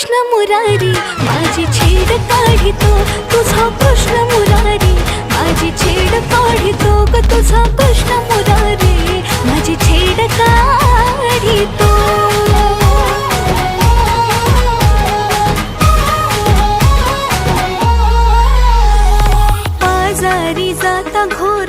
कृष्ण मुरारी माझी छेड काढितो तुझा कृष्ण मुरारी माझी छेड काढितो ग तुझा कृष्ण मुरारी माझी छेड काढितो बाजारी जाता घोर